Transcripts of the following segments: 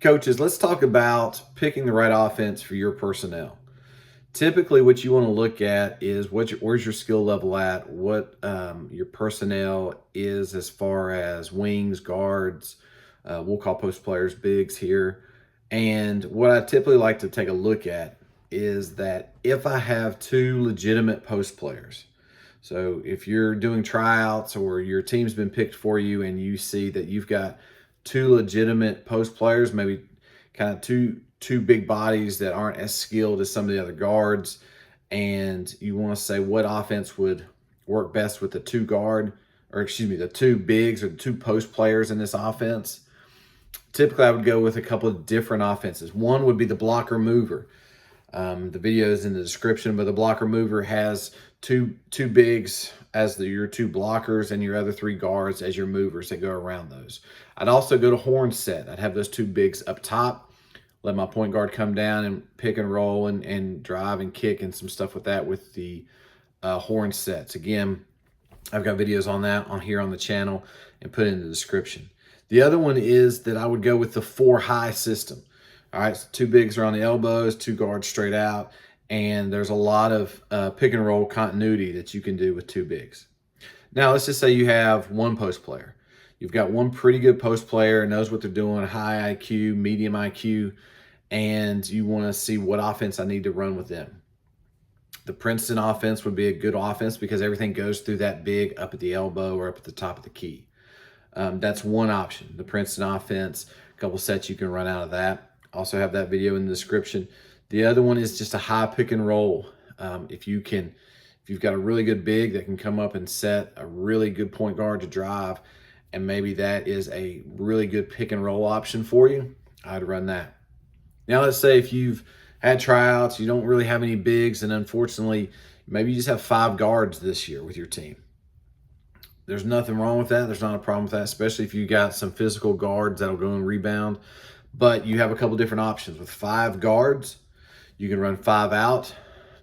Coaches, let's talk about picking the right offense for your personnel. Typically, what you want to look at is where's your skill level at, what your personnel is as far as wings, guards, we'll call post players bigs here. And what I typically like to take a look at is that if I have two legitimate post players, so if you're doing tryouts or your team's been picked for you and you see that you've got two legitimate post players, maybe kind of two big bodies that aren't as skilled as some of the other guards, and you want to say what offense would work best with the the two bigs or the two post players in this offense. Typically, I would go with a couple of different offenses. One would be the blocker mover. The video is in the description, but the blocker mover has two bigs as your two blockers and your other three guards as your movers that go around those. I'd also go to horn set. I'd have those two bigs up top, let my point guard come down and pick and roll and drive and kick and some stuff with that with the horn sets. Again, I've got videos on that on here on the channel and put it in the description. The other one is that I would go with the 4 high system. All right, so two bigs are on the elbows, two guards straight out, and there's a lot of pick and roll continuity that you can do with two bigs. Now, let's just say you have one post player. You've got one pretty good post player, knows what they're doing, high IQ, medium IQ, and you want to see what offense I need to run with them. The Princeton offense would be a good offense because everything goes through that big up at the elbow or up at the top of the key. That's one option, the Princeton offense. A couple sets you can run out of that. Also have that video in the description. The other one is just a high pick and roll. If you've got a really good big that can come up and set a really good point guard to drive, and maybe that is a really good pick and roll option for you, I'd run that. Now, let's say if you've had tryouts, you don't really have any bigs, and unfortunately, maybe you just have 5 guards this year with your team. There's nothing wrong with that. There's not a problem with that, especially if you got some physical guards that'll go and rebound. But you have a couple different options. With 5 guards, you can run 5 out.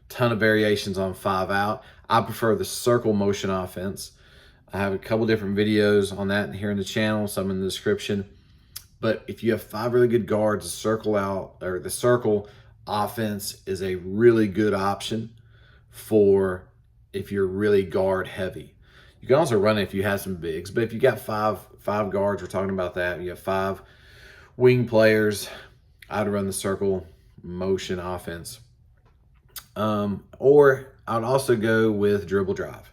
Ton of variations on 5 out. I prefer the circle motion offense. I have a couple different videos on that here in the channel, some in the description. But if you have 5 really good guards, the circle offense is a really good option for if you're really guard heavy. You can also run it if you have some bigs, but if you got five guards, we're talking about that. You have 5 wing players, I'd run the circle motion offense. Or I'd also go with dribble drive.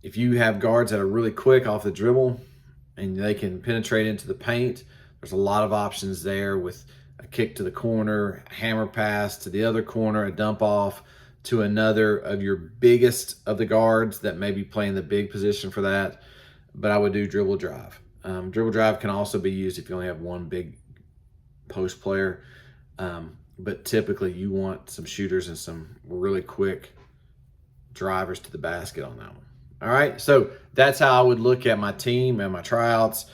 If you have guards that are really quick off the dribble and they can penetrate into the paint, there's a lot of options there with a kick to the corner, a hammer pass to the other corner, a dump off to another of your biggest of the guards that may be playing the big position for that. But I would do dribble drive. Dribble drive can also be used if you only have one big post player. But typically you want some shooters and some really quick drivers to the basket on that one. All right, so that's how I would look at my team and my tryouts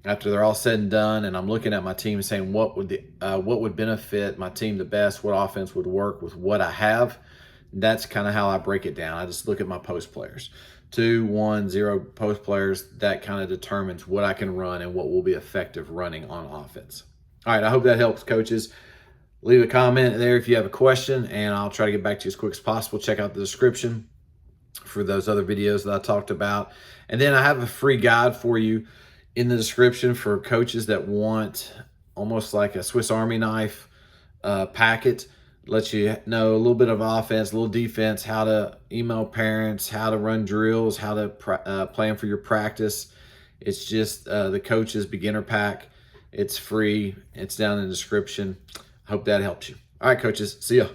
after they're all said and done, and I'm looking at my team and saying what would benefit my team the best, what offense would work with what I have. That's kind of how I break it down. I just look at my post players. 2, 1, 0 post players. That kind of determines what I can run and what will be effective running on offense. All right, I hope that helps, coaches. Leave a comment there if you have a question, and I'll try to get back to you as quick as possible. Check out the description for those other videos that I talked about. And then I have a free guide for you in the description for coaches that want almost like a Swiss Army knife packet. Lets you know a little bit of offense, a little defense, how to email parents, how to run drills, how to plan for your practice. It's just the coach's beginner pack. It's free. It's down in the description. I hope that helps you. All right, coaches. See ya.